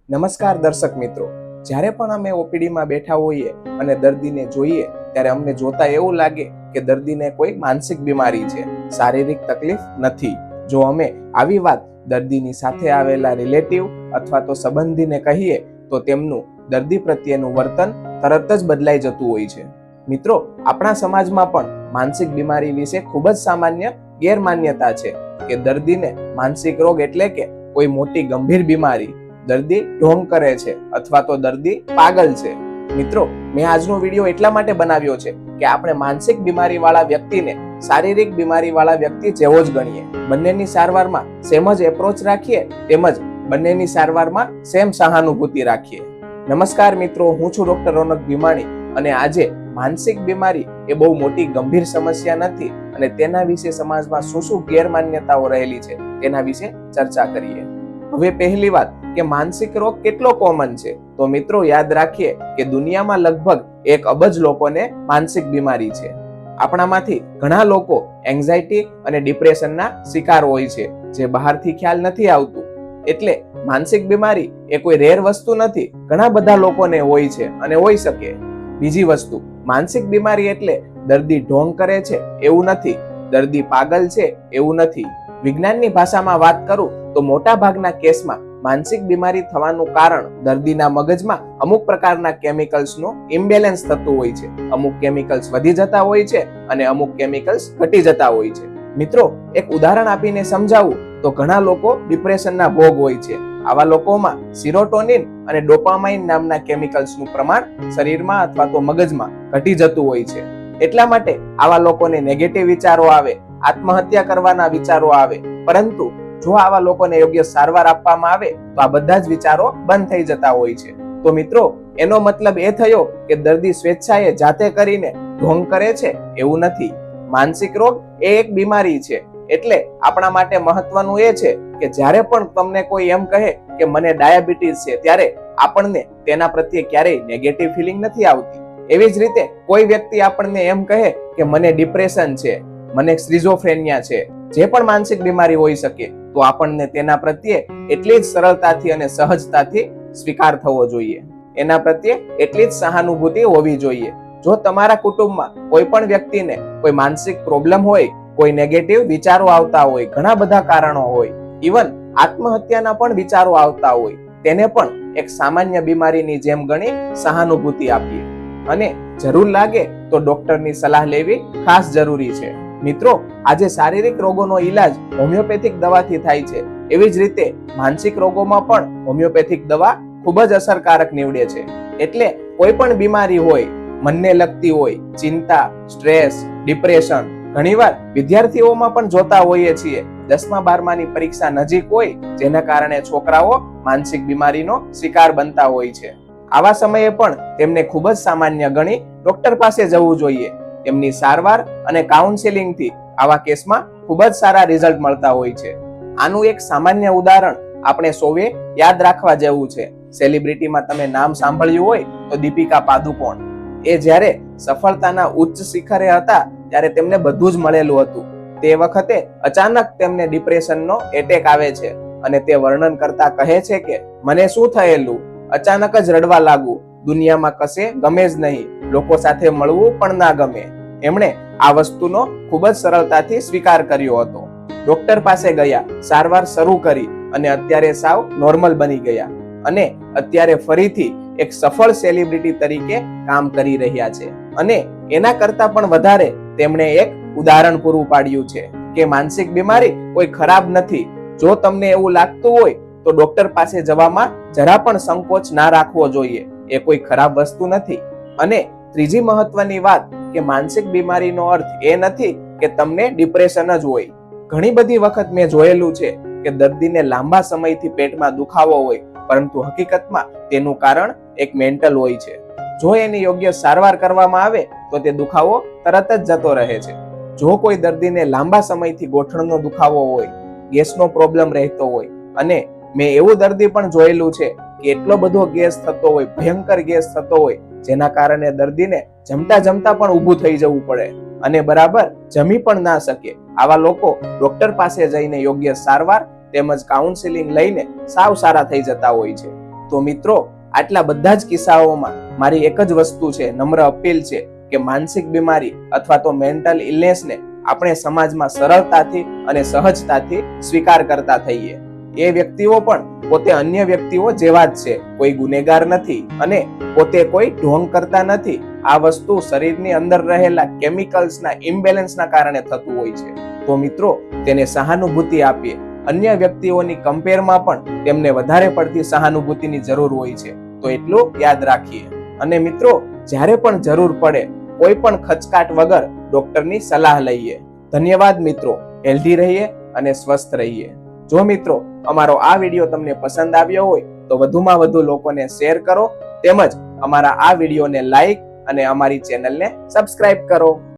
નમસ્કાર દર્શક મિત્રો, જ્યારે પણ અમે ઓપીડીમાં બેઠા હોઈએ અને દર્દીને જોઈએ ત્યારે અમને જોતા એવું લાગે કે દર્દીને કોઈ માનસિક બીમારી છે, શારીરિક તકલીફ નથી. જો અમે આવી વાત દર્દીની સાથે આવેલા રિલેટિવ અથવા તો સંબંધીને કહીએ તો તેમનું દર્દી પ્રત્યેનું વર્તન તરત જ બદલાઈ જતું હોય છે. મિત્રો, આપણા સમાજમાં પણ માનસિક બીમારી વિશે ખૂબ જ સામાન્ય ગેરમાન્યતા છે કે દર્દીને માનસિક રોગ એટલે કે કોઈ મોટી ગંભીર બીમારી, દર્દી ઢોંગ કરે છે અથવા તો દર્દી પાગલ છે. મિત્રો, મેં આજનો વિડીયો એટલા માટે બનાવ્યો છે કે આપણે માનસિક બીમારી વાળા વ્યક્તિને શારીરિક બીમારી વાળા વ્યક્તિ જેવો જ ગણીએ, બંનેની સારવારમાં સેમ જ એપ્રોચ રાખીએ, તેમજ બંનેની સારવારમાં સેમ સહાનુભૂતિ રાખીએ. નમસ્કાર મિત્રો, હું છું ડોક્ટર રોનક ભીમાણી અને આજે માનસિક બીમારી એ બહુ મોટી ગંભીર સમસ્યા નથી અને તેના વિશે સમાજમાં શું ગેરમાન્યતાઓ રહેલી છે તેના વિશે ચર્ચા કરીએ. હવે પહેલી વાત કે માનસિક રોગ કેટલો કોમન છે, તો મિત્રો યાદ રાખીએ કે દુનિયામાં લગભગ 1 અબજ લોકોને માનસિક બીમારી છે. આપણામાંથી ઘણા લોકો એન્ઝાઇટી અને ડિપ્રેશનના શિકાર હોય છે, જે બહારથી ખ્યાલ નથી આવતું. એટલે માનસિક બીમારી એ કોઈ રેર વસ્તુ નથી, ઘણા બધા લોકોને હોય છે અને હોઈ શકે. બીજી વસ્તુ, માનસિક બીમારી એટલે દર્દી ઢોંગ કરે છે એવું નથી, દર્દી પાગલ છે એવું નથી. વિજ્ઞાનની ભાષામાં વાત કરું તો મોટા ભાગના કેસમાં માનસિક બીમારી થવાનું કારણ દર્દીના મગજમાં અમુક પ્રકારના કેમિકલ્સનું ઇમ્બેલેન્સ થતું હોય છે. અમુક કેમિકલ્સ વધી જતા હોય છે અને અમુક કેમિકલ્સ ઘટી જતા હોય છે. મિત્રો, એક ઉદાહરણ આપીને સમજાવું તો ઘણા લોકો ડિપ્રેશનના ભોગ હોય છે. આવા લોકોમાં સિરોટોનિન અને ડોપામાઇન નામના કેમિકલ્સનું પ્રમાણ શરીરમાં અથવા તો મગજમાં ઘટી જતું હોય છે. એટલા માટે આવા લોકોને નેગેટિવ વિચારો આવે, આત્મહત્યા કરવાના વિચારો આવે. પરંતુ જો આવા લોકોને યોગ્ય સારવાર આપવામાં આવે તો આ બધા જ વિચારો બંધ થઈ જતા હોય છે. તો મિત્રો, એનો મતલબ એ થયો કે દર્દી સ્વેચ્છાએ જાતે કરીને ઢોંગ કરે છે એવું નથી. માનસિક રોગ એ એક બીમારી છે. એટલે આપણા માટે મહત્વનું એ છે કે જ્યારે પણ તમને કોઈ એમ કહે કે મને ડાયાબિટીસ છે, ત્યારે આપણને તેના પ્રત્યે ક્યારેય નેગેટિવ ફિલિંગ નથી આવતી. એવી જ રીતે કોઈ વ્યક્તિ આપણને એમ કહે કે મને ડિપ્રેશન છે, મને સ્કિઝોફ્રેનિયા છે, જે પણ માનસિક બીમારી હોઈ શકે, તો આપણને તેના પ્રત્યે એટલી જ સરળતાથી અને સહજતાથી સ્વીકાર થવો જોઈએ. એના પ્રત્યે એટલી જ સહાનુભૂતિ હોવી જોઈએ. જો તમારા કુટુંબમાં કોઈ પણ વ્યક્તિને કોઈ માનસિક પ્રોબ્લેમ હોય, કોઈ નેગેટિવ વિચારો આવતા હોય, ઘણા બધા કારણો હોય, ઇવન આત્મહત્યાના પણ વિચારો આવતા હોય, તેને પણ એક સામાન્ય બીમારીની જેમ ગણી સહાનુભૂતિ આપીએ અને જરૂર લાગે તો ડોક્ટરની સલાહ લેવી ખાસ જરૂરી છે. મિત્રો, આજે શારીરિક રોગોનો ઈલાજ હોમિયોપેથિક દવાથી થાય છે. એવી જ રીતે માનસિક રોગોમાં પણ હોમિયોપેથિક દવા ખૂબ જ અસરકારક નીવડે છે. એટલે કોઈ પણ બીમારી હોય, મનને લગતી હોય, ચિંતા, સ્ટ્રેસ, ડિપ્રેશન, ઘણીવાર વિદ્યાર્થીઓમાં પણ જોતા હોઈએ છીએ 10મા 12માની પરીક્ષા નજીક હોય, જેના કારણે છોકરાઓ માનસિક બીમારીનો શિકાર બનતા હોય છે. આવા સમયે પણ તેમને ખૂબ જ સામાન્ય ગણી ડોક્ટર પાસે જવું જોઈએ. એમની સારવાર અને કાઉન્સેલિંગથી આવા કેસમાં ખૂબ જ સારા રિઝલ્ટ મળતા હોય છે. આનું એક સામાન્ય ઉદાહરણ આપણે સૌએ યાદ રાખવા જેવું છે. સેલિબ્રિટીમાં તમે નામ સાંભળ્યું હોય તો દીપિકા પાદુકોણ. એ જ્યારે સફળતાના ઉચ્ચ શિખરે હતા ત્યારે તેમને બધું જ મળેલું હતું. તે વખતે અચાનક તેમને ડિપ્રેશનનો એટેક આવે છે અને તે વર્ણન કરતા કહે છે કે મને શું થયેલું, અચાનક જ રડવા લાગુ, દુનિયામાં કશે ગમે જ નહીં, લોકો સાથે મળવું પણ ના ગમે. એમણે આ વસ્તુનો ખૂબ જ સરળતાથી સ્વીકાર કર્યો હતો. ડોક્ટર પાસે ગયા, સારવાર શરૂ કરી અને અત્યારે સાવ નોર્મલ બની ગયા અને અત્યારે ફરીથી એક સફળ સેલિબ્રિટી તરીકે કામ કરી રહ્યા છે. અને એના કરતા પણ વધારે તેમણે એક ઉદાહરણ પૂરું પાડ્યું છે કે માનસિક બીમારી કોઈ ખરાબ નથી. જો તમને એવું લાગતું હોય તો ડોક્ટર પાસે જવામાં જરા પણ સંકોચ ના રાખવો જોઈએ. એ કોઈ ખરાબ વસ્તુ નથી. અને ત્રીજી મહત્વની વાત કે માનસિક બીમારીનો અર્થ એ નથી કે તમને ડિપ્રેશન જ હોય. ઘણી બધી વખત મેં જોયેલું છે કે દર્દીને લાંબા સમયથી પેટમાં દુખાવો હોય, પરંતુ હકીકતમાં તેનું કારણ એક મેન્ટલ હોય છે. જો એની યોગ્ય સારવાર કરવામાં આવે તો તે દુખાવો તરત જ જતો રહે છે. જો કોઈ દર્દીને લાંબા સમયથી ગોઠણનો દુખાવો હોય, ગેસનો પ્રોબ્લેમ રહેતો હોય, અને મેં એવું દર્દી પણ જોયેલું છે કે એટલો બધો ગેસ થતો હોય, ભયંકર ગેસ થતો હોય, જેના કારણે દર્દીને જમતા જમતા પણ ઊભું થઈ જવું પડે અને બરાબર જમી પણ ના શકે. આવા લોકો ડોક્ટર પાસે જઈને યોગ્ય સારવાર તેમજ કાઉન્સેલિંગ લઈને સાવ સારા થઈ જતા હોય છે. તો મિત્રો, આટલા બધા જ કિસ્સાઓમાં મારી એક જ વસ્તુ છે, નમ્ર અપીલ છે કે માનસિક બીમારી અથવા તો મેન્ટલ ઇલનેસને આપણે સમાજમાં સરળતાથી અને સહજતાથી સ્વીકાર કરતા થઈએ. એ વ્યક્તિઓ પણ પોતે અન્ય વ્યક્તિઓ જેવા જ છે, કોઈ ગુનેગાર નથી અને પોતે કોઈ ઢોંગ કરતા નથી. આ વસ્તુ શરીરની અંદર રહેલા કેમિકલ્સના ઇમ્બેલેન્સના કારણે થતું હોય છે. તો મિત્રો, તેને સહાનુભૂતિ આપીએ. અન્ય વ્યક્તિઓની કમ્પેરમાં પણ તેમને વધારે પડતી સહાનુભૂતિની જરૂર હોય છે, તો એટલું યાદ રાખીએ. અને મિત્રો, જ્યારે પણ જરૂર પડે કોઈ પણ ખચકાટ વગર ડોક્ટરની સલાહ લઈએ. ધન્યવાદ મિત્રો. હેલ્ધી રહીએ અને સ્વસ્થ રહીએ. જો મિત્રો અમારો આ વિડીયો તમને પસંદ આવ્યો હોય તો વધુમાં વધુ લોકોને શેર કરો, તેમજ અમારા આ વિડીયોને લાઈક અને અમારી ચેનલને સબસ્ક્રાઇબ કરો.